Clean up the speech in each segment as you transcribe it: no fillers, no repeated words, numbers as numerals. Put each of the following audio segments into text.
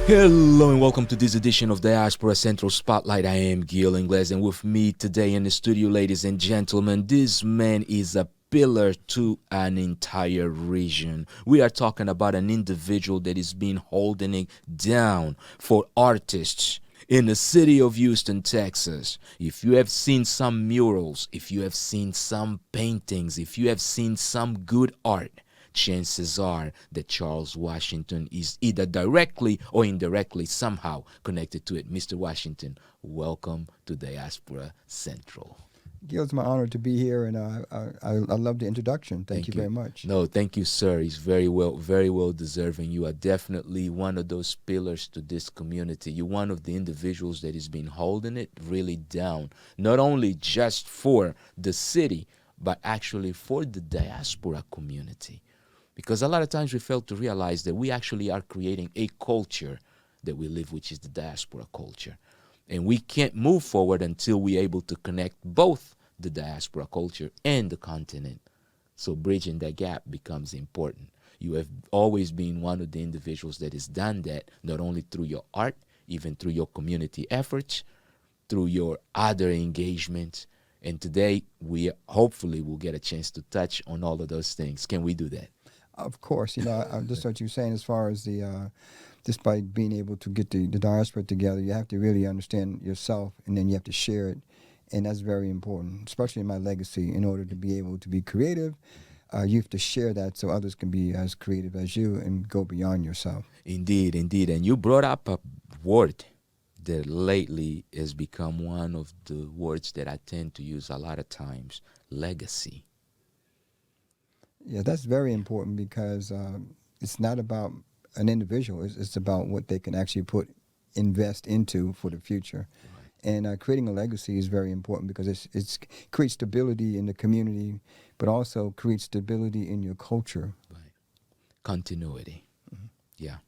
Hello and welcome to this edition of Diaspora Central Spotlight. I am Gil Ingles, and with me today in the studio, ladies and gentlemen, this man is a pillar to an entire region. We are talking about an individual that is being holding it down for artists in the city of Houston, Texas. If you have seen some murals, if you have seen some paintings, if you have seen some good art, chances are that Charles Washington is either directly or indirectly somehow connected to it. Mr. Washington, welcome to Diaspora Central. Gil, it's my honor to be here, and I love the introduction. Thank you very much. No, thank you, sir. He's very well deserving. You are definitely one of those pillars to this community. You're one of the individuals that has been holding it really down, not only just for the city, but actually for the diaspora community. Because a lot of times we fail to realize that we actually are creating a culture that we live, which is the diaspora culture. And we can't move forward until we're able to connect both the diaspora culture and the continent. So bridging that gap becomes important. You have always been one of the individuals that has done that, not only through your art, even through your community efforts, through your other engagements. And today, we hopefully will get a chance to touch on all of those things. Can we do that? Of course, just what you're saying as far as just by being able to get the diaspora together, you have to really understand yourself, and then you have to share it, and that's very important, especially in my legacy. In order to be able to be creative, you have to share that so others can be as creative as you and go beyond yourself. Indeed. And you brought up a word that lately has become one of the words that I tend to use a lot of times, legacy. Yeah, that's very important because it's not about an individual. It's about what they can actually invest into for the future. Right. And creating a legacy is very important because it creates stability in the community, but also creates stability in your culture. Right. Continuity. Mm-hmm. Yeah.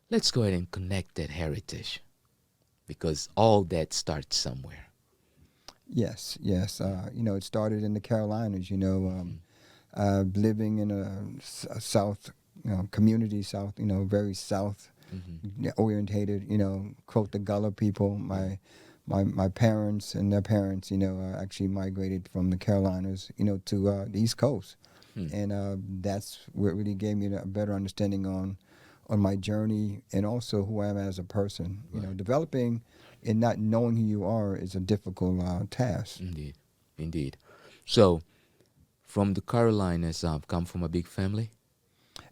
Let's go ahead and connect that heritage because all that starts somewhere. Yes. It started in the Carolinas, living in a South community, very South orientated, quote the Gullah people. My parents and their parents, actually migrated from the Carolinas, to the East Coast. And that's what really gave me a better understanding on my journey and also who I am as a person. Right. Developing and not knowing who you are is a difficult task. Indeed. So, from the Carolinas, come from a big family?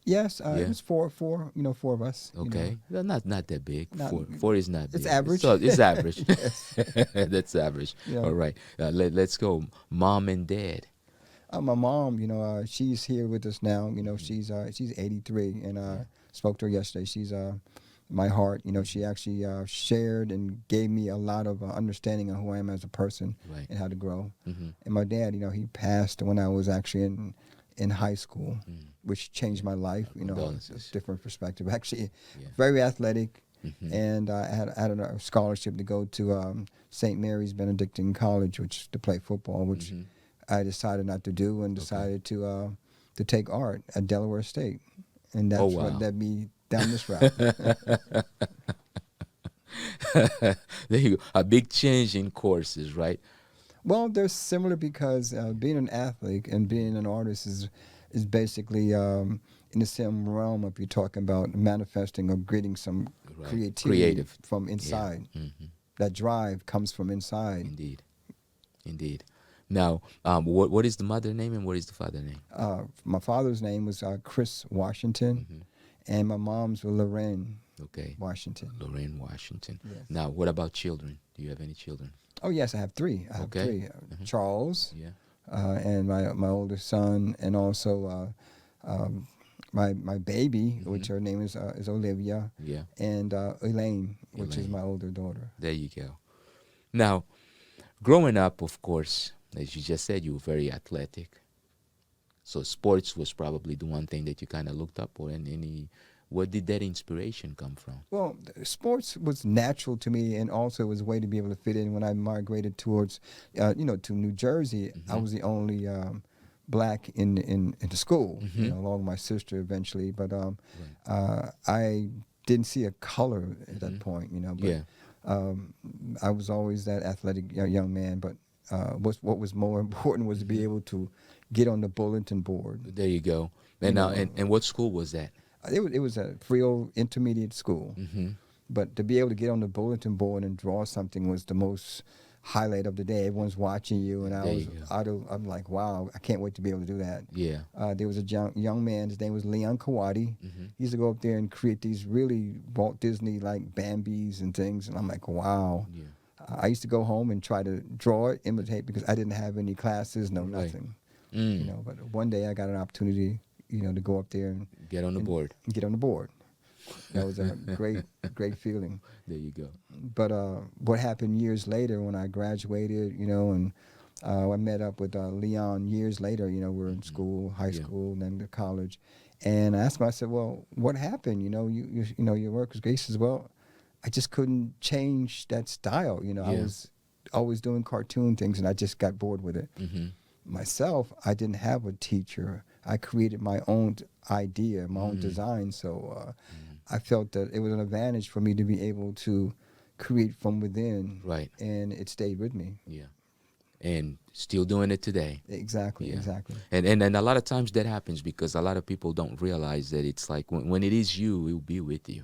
Yes, it was four of us. Okay, well, not that big. Four is not big. It's average. So it's average. That's average. Yeah. All right, let's go. Mom and dad. My mom, she's here with us now. She's 83, and spoke to her yesterday. She's my heart. She actually shared and gave me a lot of understanding of who I am as a person. Right. And how to grow. Mm-hmm. And my dad, he passed when I was actually in high school, which changed my life. A different perspective. Actually, very athletic. Mm-hmm. And I had a scholarship to go to St. Mary's Benedictine College, which to play football, which I decided not to do, and decided to take art at Delaware State, and that's what led me down this route. There you go. A big change in courses, right? Well, they're similar because being an athlete and being an artist is basically in the same realm if you're talking about manifesting or getting some creativity from inside. Yeah. Mm-hmm. That drive comes from inside. Indeed. Now, what is the mother name and what is the father name? My father's name was Chris Washington, and my mom's was Lorraine Washington. Lorraine Washington. Yes. Now, what about children? Do you have any children? Oh, yes, I have three. Charles, and my oldest son, and also my baby, which her name is Olivia, and Elaine, which is my older daughter. There you go. Now, growing up, of course, as you just said, you were very athletic. So sports was probably the one thing that you kind of looked up for. And where did that inspiration come from? Well, sports was natural to me, and also it was a way to be able to fit in. When I migrated towards, to New Jersey, I was the only black in the school, along with my sister eventually. But I didn't see a color at that point, you know. But I was always that athletic young man. But what was more important was to be able to get on the bulletin board. There you go. And and what school was that? It was a Frio intermediate school. But to be able to get on the bulletin board and draw something was the most highlight of the day. Everyone's watching you, and I'm like, wow, I can't wait to be able to do that. Yeah. There was a young man, his name was Leon Kawadi. He used to go up there and create these really Walt Disney like Bambis and things, and I'm like, wow. Yeah. I used to go home and try to draw it, imitate, because I didn't have any classes, nothing. You know, but one day I got an opportunity, you know, to go up there and get on the board. Get on the board. That was a great feeling. There you go. But what happened years later when I graduated, you know, and I met up with Leon years later, you know, we were in school, high school, and then to college. And I asked him, I said, well, what happened? You know, you know, your work was great. He says, well, I just couldn't change that style. You know, I was always doing cartoon things, and I just got bored with it. Myself, I didn't have a teacher. I created my own idea, my own design. So I felt that it was an advantage for me to be able to create from within. Right. And it stayed with me. Yeah. And still doing it today. Exactly, exactly. And a lot of times that happens because a lot of people don't realize that it's like when it is you, it will be with you.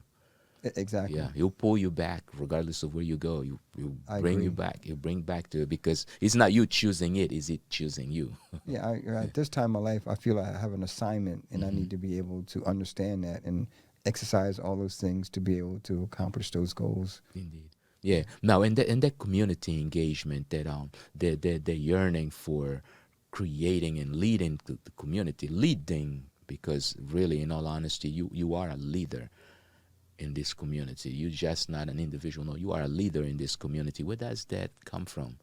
Exactly. Yeah, he'll pull you back regardless of where you go. He'll bring you back. He'll bring back to it because it's not you choosing it, is it choosing you? Yeah, at this time in my life, I feel I have an assignment, and I need to be able to understand that and exercise all those things to be able to accomplish those goals. Indeed. Yeah. Now, in that community engagement, that yearning for creating and leading the community, leading, because really, in all honesty, you are a leader in this community. You're just not an individual. No, you are a leader in this community. Where does that come from?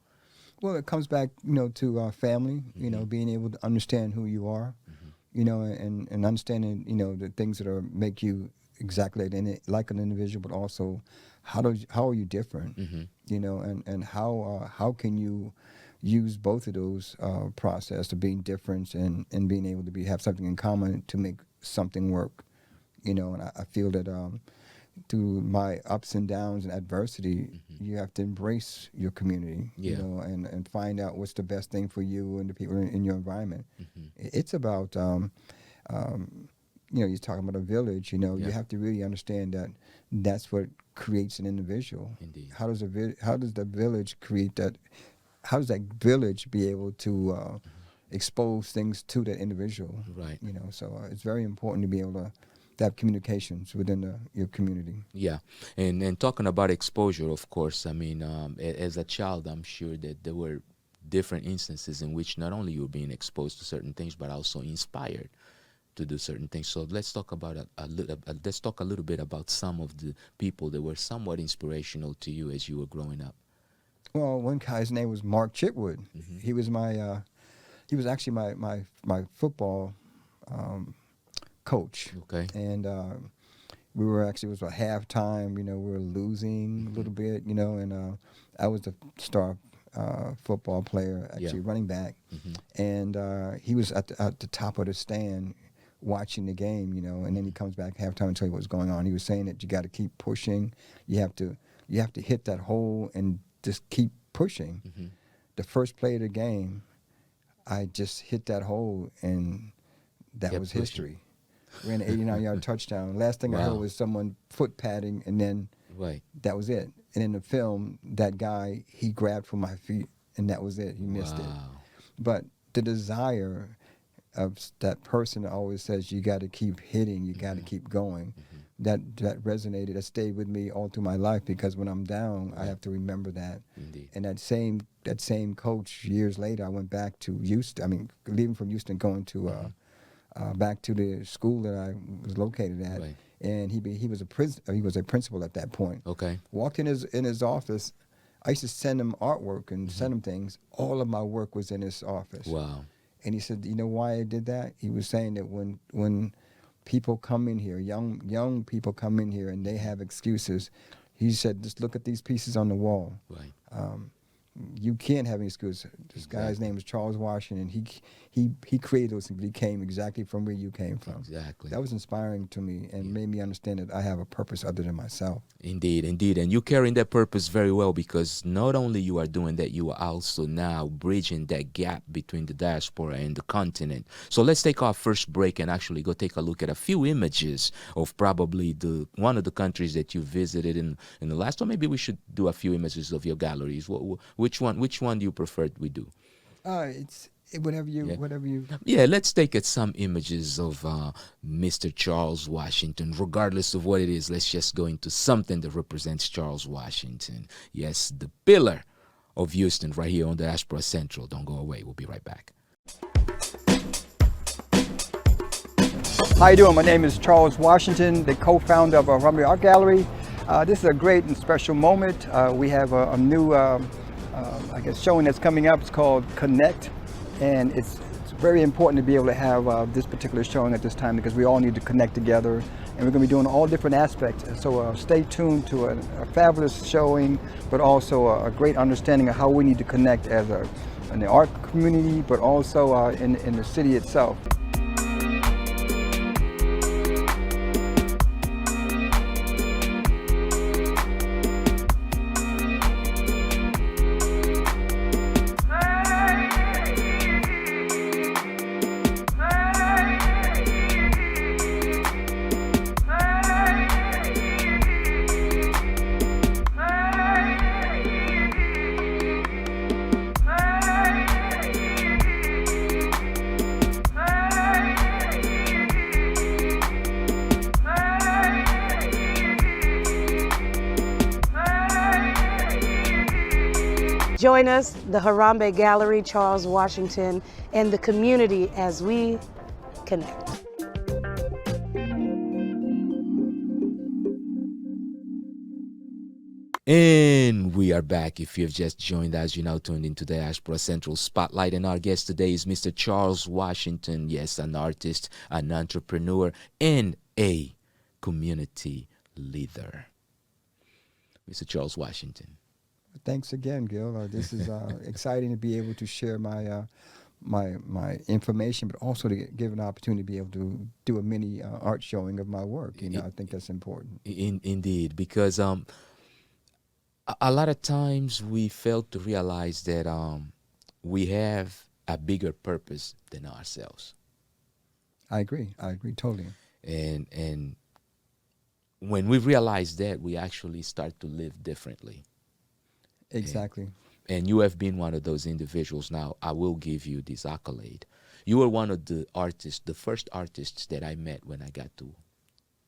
Well, it comes back, you know, to family. You know, being able to understand who you are. You know, and understanding, you know, the things that make you exactly like an individual, but also how are you different? You know, and how can you use both of those process of being different and being able to have something in common to make something work. You know, and I feel that through my ups and downs and adversity, you have to embrace your community, you know, and find out what's the best thing for you and the people in your environment. It's about, you know, you're talking about a village, you know, you have to really understand that that's what creates an individual. Indeed. How does the village create that? How does that village be able to expose things to that individual? Right. You know, so it's very important to be able to have communications within your community. Yeah, and talking about exposure, of course, I mean, as a child, I'm sure that there were different instances in which not only you were being exposed to certain things, but also inspired to do certain things. So let's talk about let's talk a little bit about some of the people that were somewhat inspirational to you as you were growing up. Well, one guy's name was Mark Chitwood. He was he was actually my football coach. Okay. And we were actually, it was a halftime, you know, we were losing a little bit, you know, and I was the star football player, actually running back. And he was at the top of the stand watching the game, you know, and then he comes back halftime and tell you what's going on. He was saying that you got to keep pushing. You have to hit that hole and just keep pushing. The first play of the game, I just hit that hole, and that was history. Ran an 89-yard touchdown. Last thing I heard was someone foot padding, and then that was it. And in the film, that guy, he grabbed for my feet, and that was it. He missed it. But the desire of that person that always says you got to keep hitting, you got to keep going, that resonated, that stayed with me all through my life, because when I'm down, I have to remember that. Indeed. And that same coach, years later, I went back to Houston. I mean, leaving from Houston, going to back to the school that I was located at, and he was a principal at that point. Okay. Walked in his office. I used to send him artwork and send him things. All of my work was in his office. Wow. And he said, you know why I did that? He was saying that when people come in here, young people come in here and they have excuses, he said, just look at these pieces on the wall. Right. you can't have any excuse. This guy's name is Charles Washington. He created those things, but he came exactly from where you came from. Exactly. That was inspiring to me and made me understand that I have a purpose other than myself. Indeed, indeed. And you're carrying that purpose very well, because not only you are doing that, you are also now bridging that gap between the diaspora and the continent. So let's take our first break and actually go take a look at a few images of probably one of the countries that you visited in the last, or maybe we should do a few images of your galleries. Which one do you prefer we do? It's whatever you. Yeah, let's take some images of Mr. Charles Washington. Regardless of what it is, let's just go into something that represents Charles Washington. Yes, the pillar of Houston, right here on Diaspora Central. Don't go away. We'll be right back. How you doing? My name is Charles Washington, the co-founder of Rumley Art Gallery. This is a great and special moment. We have a new, showing that's coming up. It's called Connect. And it's very important to be able to have this particular showing at this time, because we all need to connect together, and we're going to be doing all different aspects. So stay tuned to a fabulous showing, but also a great understanding of how we need to connect as in the art community, but also in the city itself. Join us, the Harambe Gallery, Charles Washington, and the community as we connect. And we are back. If you've just joined us, you're now tuned into Diaspora Central Spotlight. And our guest today is Mr. Charles Washington. Yes, an artist, an entrepreneur, and a community leader. Mr. Charles Washington. Thanks again, Gil. This is exciting to be able to share my information, but also to give an opportunity to be able to do a mini art showing of my work. I think that's important. Indeed, because a lot of times we fail to realize that we have a bigger purpose than ourselves. I agree totally. And when we realize that, we actually start to live differently. Exactly. And you have been one of those individuals. Now, I will give you this accolade. You were one of the artists, the first artists that I met when I got to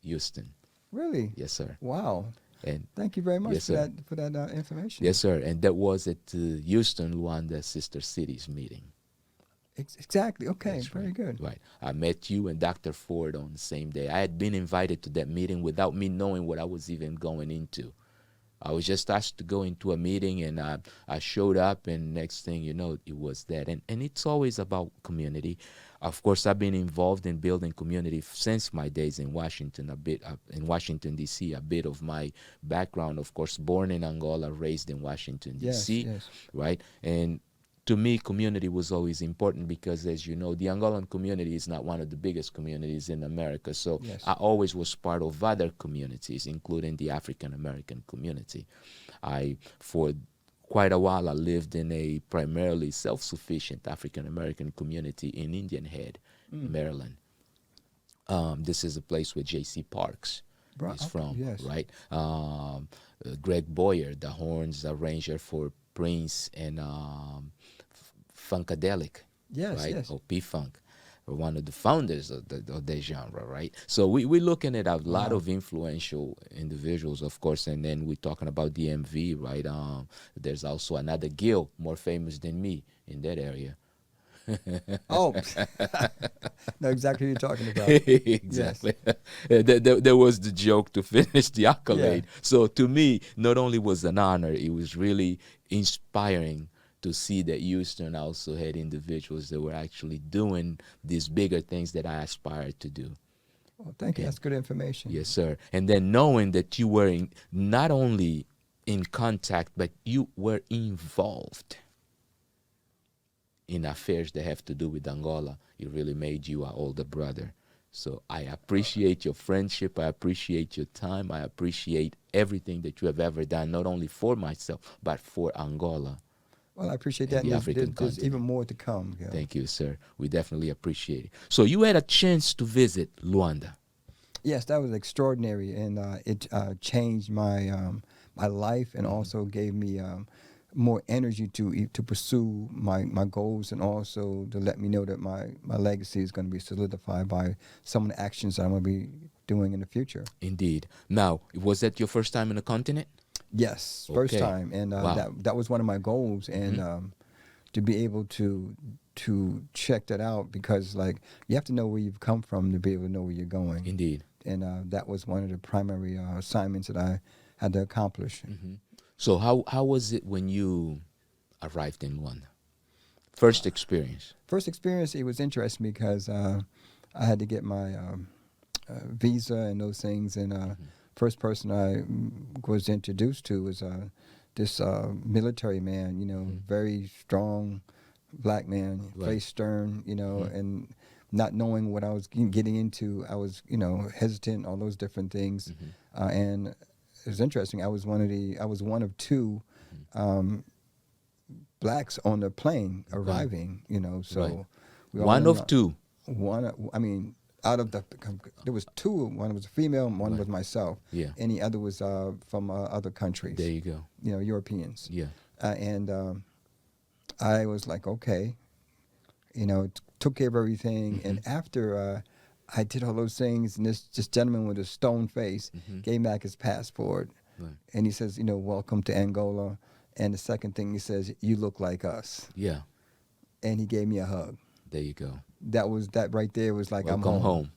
Houston. Really? Yes, sir. Wow. And thank you very much yes, for that information. Yes, sir. And that was at the Houston, Luanda Sister Cities meeting. Exactly. Okay. That's very right. good. Right. I met you and Dr. Ford on the same day. I had been invited to that meeting without me knowing what I was even going into. I was just asked to go into a meeting, and I showed up, and next thing you know, it was that. And it's always about community. Of course, I've been involved in building community since my days in Washington, in Washington, D.C. A bit of my background, of course, born in Angola, raised in Washington, D.C., yes. right? And to me, community was always important because, as you know, the Angolan community is not one of the biggest communities in America. So yes. I always was part of other communities, including the African-American community. For quite a while, I lived in a primarily self-sufficient African-American community in Indian Head, Maryland. This is a place where J.C. Parks is from, yes. right? Greg Boyer, the horns arranger for Prince and Funkadelic, yes, right? Yes. Or P-Funk, one of the founders of the genre, right? So we're looking at a lot of influential individuals, of course, and then we're talking about DMV, right? There's also another Gil, more famous than me in that area. Oh, know exactly what you're talking about. Exactly. Yes. There was the joke to finish the accolade. Yeah. So to me, not only was an honor, it was really inspiring to see that Houston also had individuals that were actually doing these bigger things that I aspired to do. Well, thank you. That's good information. Yes, sir. And then knowing that you were not only in contact, but you were involved in affairs that have to do with Angola. It really made you our older brother. So I appreciate your friendship. I appreciate your time. I appreciate everything that you have ever done, not only for myself, but for Angola. Well, I appreciate that. The African there's even more to come. Yeah. Thank you, sir. We definitely appreciate it. So you had a chance to visit Luanda. Yes, that was extraordinary, and it changed my my life, and also gave me more energy to pursue my goals, and also to let me know that my legacy is going to be solidified by some of the actions that I'm going to be doing in the future. Indeed. Now, was that your first time in the continent? Yes, first Okay. time, and Wow. that was one of my goals, and to be able to check that out, because like you have to know where you've come from to be able to know where you're going. Indeed. And that was one of the primary assignments that I had to accomplish. So how was it when you arrived in Luanda? First experience. First experience, it was interesting because I had to get my visa and those things, and first person I was introduced to was this military man, you know, very strong black man, Right. very stern, you know, and not knowing what I was getting into, I was, you know, hesitant, all those different things, and it was interesting. I was one of two blacks on the plane arriving, you know, so Right. we all One know of two. I mean, out of there was two. One was a female, and one Right. was myself. Yeah. And the other was from other countries. There you go. You know, Europeans. Yeah. And I was like, okay, you know, took care of everything. And after I did all those things, and this gentleman with a stone face gave back his passport, Right. and he says, you know, welcome to Angola. And the second thing he says, you look like us. Yeah. And he gave me a hug. There you go. That right there was like, Welcome I'm home.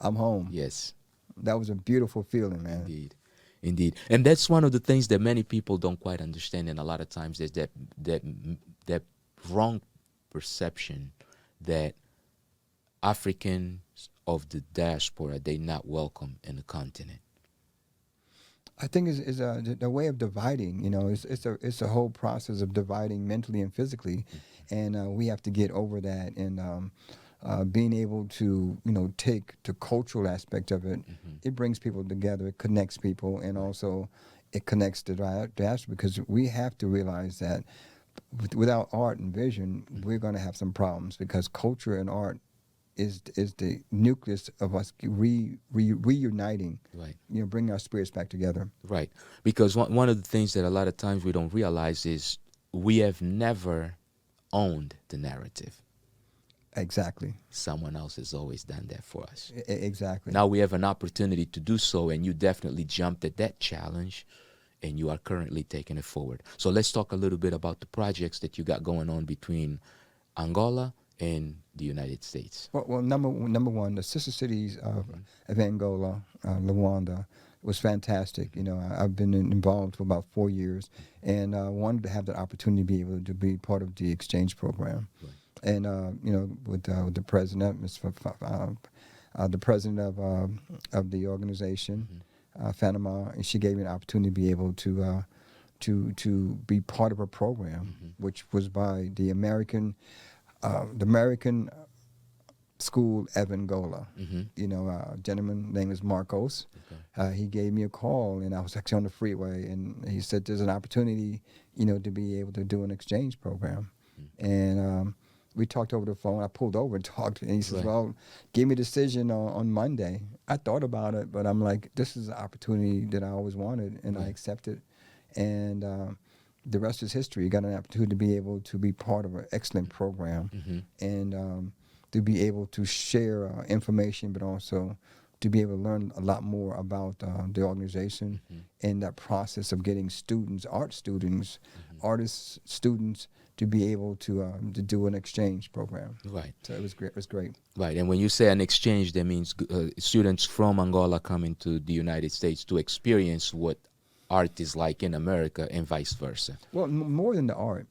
I'm home. Yes. That was a beautiful feeling, man. Indeed. Indeed. And that's one of the things that many people don't quite understand, and a lot of times there's that wrong perception that Africans of the diaspora, they're not welcome in the continent. I think is the way of dividing. You know, it's a whole process of dividing mentally and physically, and we have to get over that. And being able to, you know, take the cultural aspect of it, it brings people together, it connects people, and also it connects the diaspora, because we have to realize that without art and vision, we're going to have some problems, because culture and art is the nucleus of us reuniting, Right. you know, bringing our spirits back together. Right. Because one of the things that a lot of times we don't realize is we have never owned the narrative. Exactly. Someone else has always done that for us. Exactly. Now we have an opportunity to do so, and you definitely jumped at that challenge, and you are currently taking it forward. So let's talk a little bit about the projects that you got going on between Angola and the United States. Well, number one, the sister cities of Angola, Luanda, was fantastic. You know, I've been involved for about 4 years, and wanted to have that opportunity to be able to be part of the exchange program. Right. And you know, with the president, the president of the organization, Panama, and she gave me an opportunity to be able to be part of a program, which was by the American School of Angola. You know, a gentleman named is Marcos. Okay. He gave me a call, and I was actually on the freeway, and he said there's an opportunity, you know, to be able to do an exchange program. And we talked over the phone. I pulled over and talked, and he says, Right. well, give me a decision on Monday. I thought about it, but I'm like, this is an opportunity that I always wanted, and I Right. accepted. And the rest is history. You got an opportunity to be able to be part of an excellent program, and to be able to share information, but also to be able to learn a lot more about the organization and that process of getting students, art students, artists, students, to be able to do an exchange program. Right. So it was great. It was great. Right. And when you say an exchange, that means students from Angola coming to the United States to experience what art is like in America and vice versa. Well, more than the art,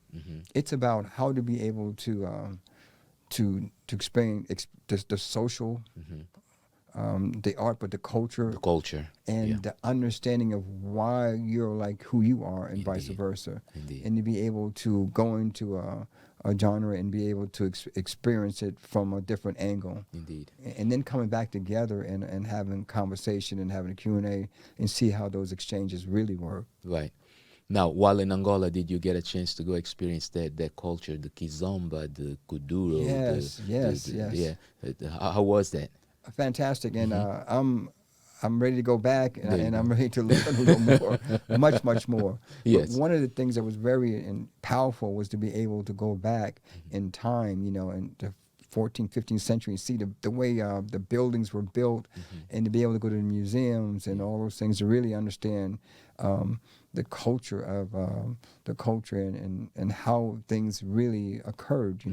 it's about how to be able to experience the social the art, but the culture. The culture. And the understanding of why you're like who you are and vice versa. Indeed. And to be able to go into a genre and be able to experience it from a different angle. Indeed. And then coming back together and having conversation and having a Q&A and see how those exchanges really work. Right. Now, while in Angola, did you get a chance to go experience that culture, the kizomba, the kuduro? Yes. Yeah. How was that? Fantastic. And I'm ready to go back, and I'm ready to learn a little more, much more. Yes. But one of the things that was very powerful was to be able to go back in time, in the 14th, 15th century, and see the way the buildings were built, and to be able to go to the museums and all those things to really understand the culture of and how things really occurred.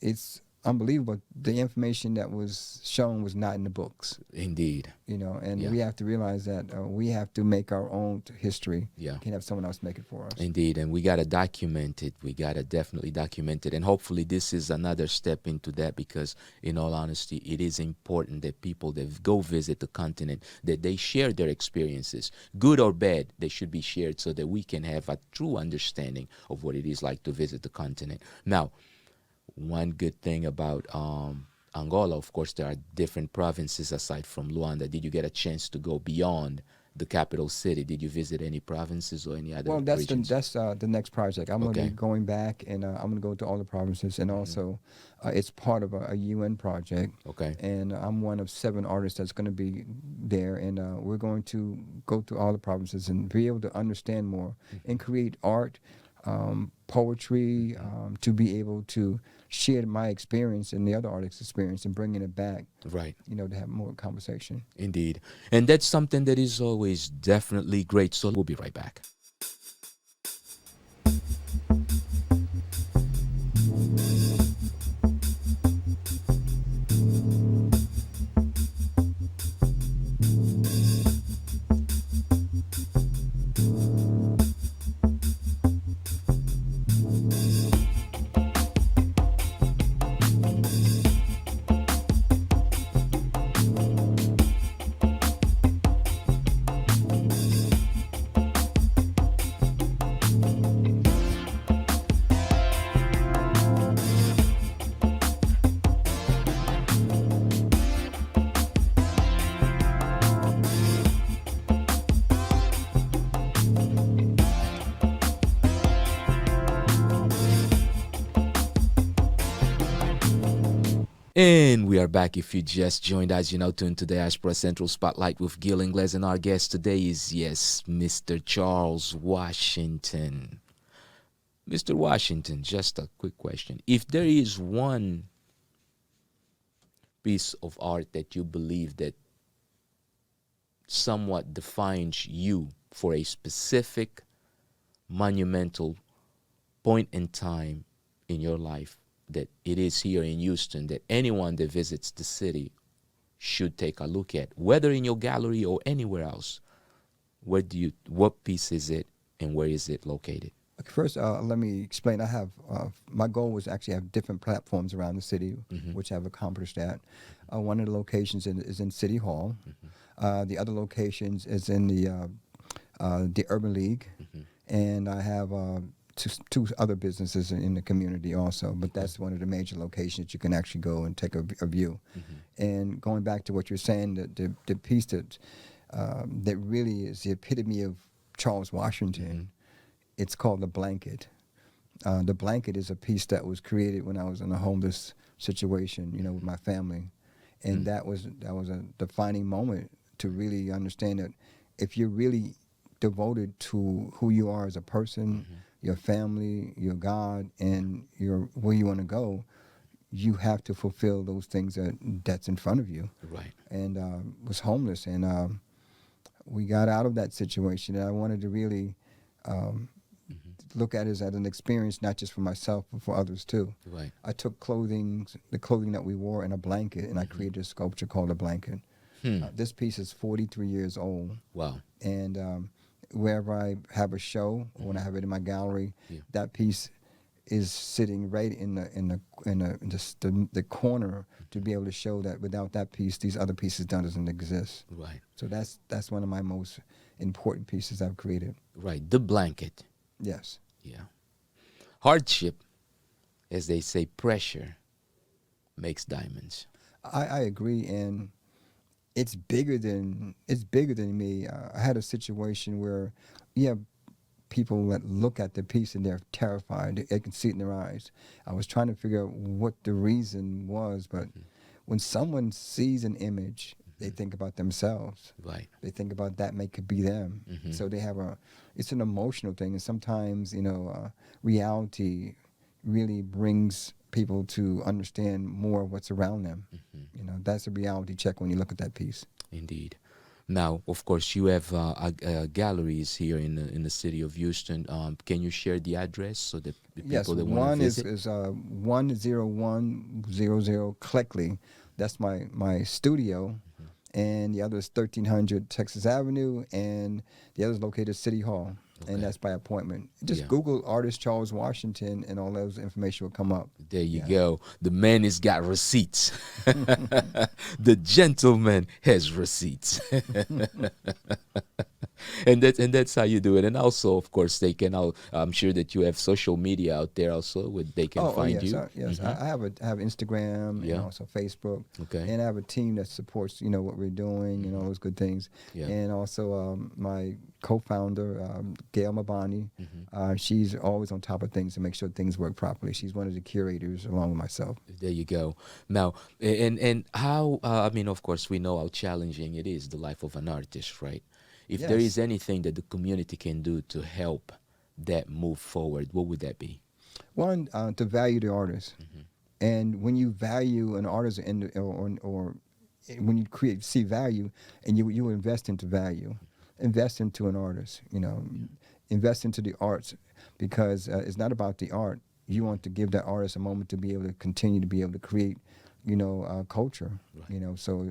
It's unbelievable. The information that was shown was not in the books. Indeed. And we have to realize that we have to make our own history. Yeah. Can't have someone else make it for us. Indeed, and we got to document it. We got to definitely document it. And hopefully this is another step into that, because in all honesty, it is important that people that go visit the continent, that they share their experiences, good or bad, they should be shared so that we can have a true understanding of what it is like to visit the continent. Now, one good thing about Angola, of course, there are different provinces aside from Luanda. Did you get a chance to go beyond the capital city? Did you visit any provinces or any other regions? That's the next project. I'm going to be going back, and I'm going to go to all the provinces, and also it's part of a UN project. Okay. And I'm one of 7 artists that's going to be there, and we're going to go to all the provinces and be able to understand more and create art, poetry, to be able to share my experience and the other artists' experience and bringing it back. Right. To have more conversation. Indeed. And that's something that is always definitely great. So we'll be right back. And we are back. If you just joined us, tuned to the Diaspora Central Spotlight with Gil Ingles, and our guest today is, Mr. Charles Washington. Mr. Washington, just a quick question. If there is one piece of art that you believe that somewhat defines you for a specific monumental point in time in your life, that it is here in Houston, that anyone that visits the city should take a look at, whether in your gallery or anywhere else, what piece is it and where is it located? First, let me explain. I have my goal was actually have different platforms around the city, which I've accomplished that. One of the locations is in City Hall. The other locations is in the Urban League, and I have two other businesses in the community also. But that's one of the major locations that you can actually go and take a view. And going back to what you're saying, the piece that really is the epitome of Charles Washington. It's called The Blanket. The Blanket is a piece that was created when I was in a homeless situation, with my family. And that was a defining moment to really understand that if you're really devoted to who you are as a person, your family, your God, and where you want to go, you have to fulfill those things that's in front of you. Right. And was homeless, and we got out of that situation, and I wanted to really look at it as an experience, not just for myself, but for others too. Right. I took the clothing that we wore, and a blanket, and I created a sculpture called A Blanket. This piece is 43 years old. Wow. And wherever I have a show, or when I have it in my gallery, that piece is sitting right in the corner to be able to show that without that piece, these other pieces doesn't exist. Right. So that's one of my most important pieces I've created. Right. The blanket. Yes. Yeah. Hardship, as they say, pressure makes diamonds. I agree, and it's bigger than me. I had a situation where you have people that look at the piece and they're terrified. They can see it in their eyes. I was trying to figure out what the reason was, but when someone sees an image, they think about themselves. Right. They think about that could be them. So they have it's an emotional thing, and sometimes reality really brings people to understand more of what's around them. That's a reality check when you look at that piece. Indeed. Now, of course, you have galleries here in the city of Houston. Can you share the address so that the people that want to visit? Yes, one is 10100 Cleckley. That's my studio. And the other is 1300 Texas Avenue, and the other is located at City Hall. Okay. And that's by appointment. Just Google artist Charles Washington, and all those information will come up. There you go. The man has got receipts. The gentleman has receipts. And that's how you do it. And also, of course, they can. I'm sure that you have social media out there also, where they can find you. Yes, I have Instagram and also Facebook. Okay. And I have a team that supports what we're doing and all those good things. Yeah. And also my co-founder Gail Mabani, she's always on top of things to make sure things work properly. She's one of the curators along with myself. There you go. Now, and how? Of course, we know how challenging it is, the life of an artist, right? If there is anything that the community can do to help that move forward, what would that be? One, to value the artist. And when you value an artist or when you see value, and you invest into value, invest into an artist, invest into the arts, because it's not about the art. You want to give that artist a moment to be able to continue to be able to create, culture, right. So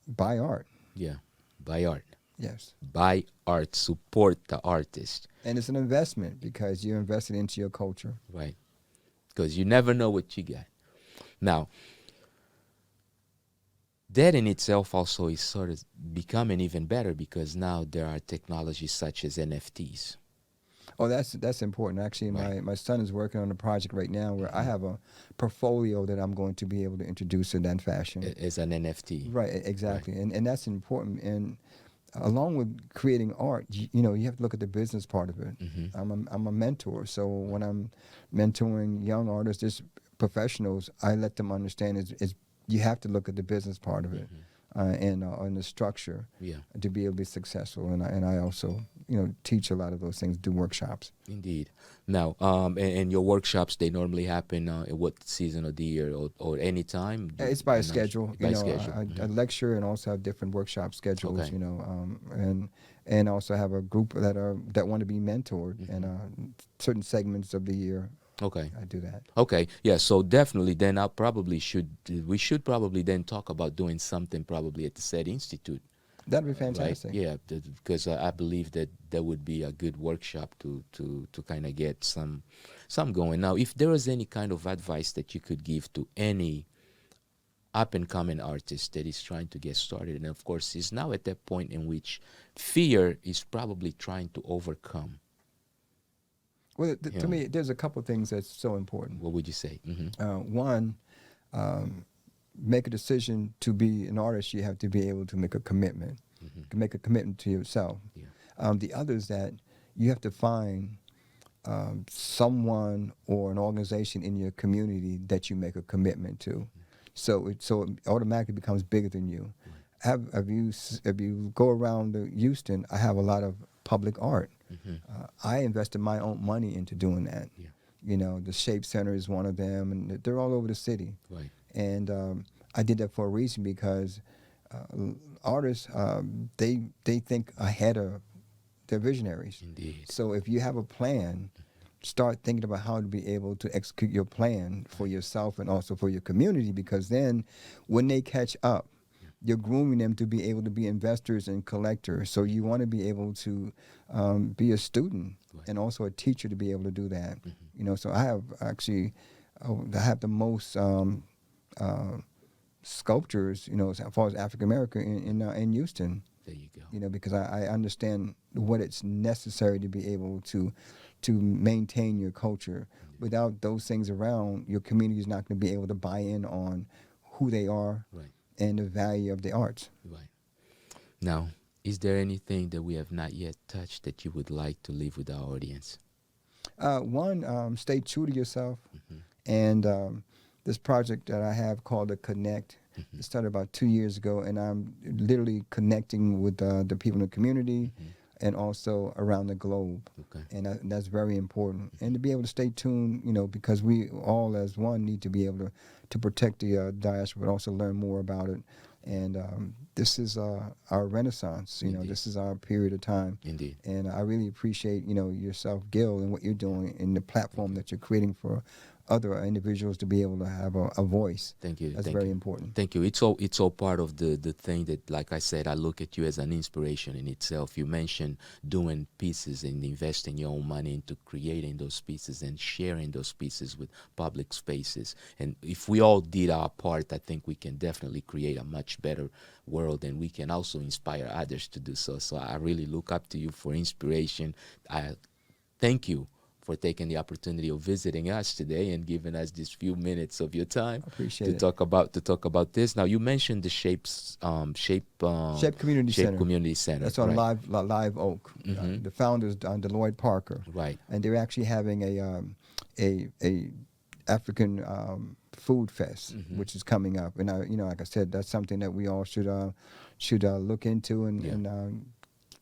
buy art. Yeah. Buy art. Yes. Buy art. Support the artist. And it's an investment because you're invested into your culture. Right. Because you never know what you get. Now, that in itself also is sort of becoming even better because now there are technologies such as NFTs. Oh, that's important. Actually, right. my son is working on a project right now where I have a portfolio that I'm going to be able to introduce in that fashion. As an NFT. Right, exactly. Right. And that's important. And along with creating art, you have to look at the business part of it. I'm a mentor. So when I'm mentoring young artists, just professionals, I let them understand is you have to look at the business part of it. And the structure to be able to be successful. And I also, teach a lot of those things, do workshops. Indeed. Now, and your workshops, they normally happen at what season of the year or any time? It's by a schedule. Schedule. I lecture and also have different workshop schedules, okay. And also have a group that want to be mentored in certain segments of the year. Okay. I do that. Okay. Yeah. So definitely then we should probably then talk about doing something probably at the SET Institute. That'd be fantastic. Right? Yeah. Because I believe that would be a good workshop to kind of get some going. Now, if there was any kind of advice that you could give to any up and coming artist that is trying to get started, and of course is now at that point in which fear is probably trying to overcome. Well, to me, there's a couple things that's so important. What would you say? One, make a decision to be an artist. You have to be able to make a commitment. Make a commitment to yourself. Yeah. The other is that you have to find someone or an organization in your community that you make a commitment to. So it automatically becomes bigger than you. If you go around Houston, I have a lot of public art. I invested my own money into doing that. Yeah. The Shape Center is one of them, and they're all over the city. Right. And I did that for a reason because artists, they think ahead of their visionaries. Indeed. So if you have a plan, start thinking about how to be able to execute your plan for yourself and also for your community, because then when they catch up, you're grooming them to be able to be investors and collectors. So you want to be able to be a student and also a teacher to be able to do that. You know, so I have actually, I have the most sculptors, you know, as far as African American in Houston. There you go. You know, because I understand what it's necessary to be able to maintain your culture. Without those things around, your community is not going to be able to buy in on who they are and the value of the arts. Right. Now, is there anything that we have not yet touched that you would like to leave with our audience? One, stay true to yourself. And this project that I have called the Connect, it started about 2 years ago, and I'm literally connecting with the people in the community and also around the globe. And that's very important. And to be able to stay tuned, you know, because we all as one need to be able to protect the diaspora, but also learn more about it. And this is our renaissance, you know, this is our period of time. Indeed. And I really appreciate, you know, yourself, Gil, and what you're doing and the platform that you're creating for other individuals to be able to have a voice. Thank you. That's very important. Thank you. It's all part of the thing that, like I said, I look at you as an inspiration in itself. You mentioned doing pieces and investing your own money into creating those pieces and sharing those pieces with public spaces. And if we all did our part, I think we can definitely create a much better world, and we can also inspire others to do so. So I really look up to you for inspiration. I thank you for taking the opportunity of visiting us today and giving us these few minutes of your time to talk about this. Now, you mentioned the Shape Community Center. That's on Live Oak. The founders, Deloitte Parker. Right. And they're actually having a African food fest, which is coming up. And you know, like I said, that's something that we all should look into and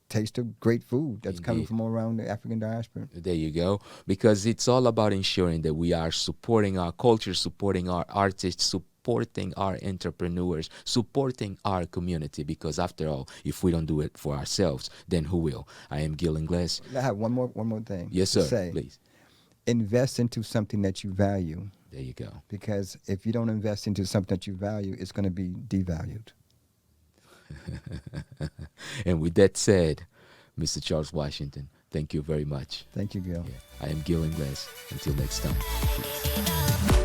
taste of great food that's coming from all around the African diaspora. There you go. Because it's all about ensuring that we are supporting our culture, supporting our artists, supporting our entrepreneurs, supporting our community. Because after all, if we don't do it for ourselves, then who will? I am Gil Ingles. I have one more thing. Yes, sir. Please. Invest into something that you value. There you go. Because if you don't invest into something that you value, it's going to be devalued. And with that said, Mr. Charles Washington, thank you very much. Thank you, Gil. I am Gil Ingles. Until next time. Peace.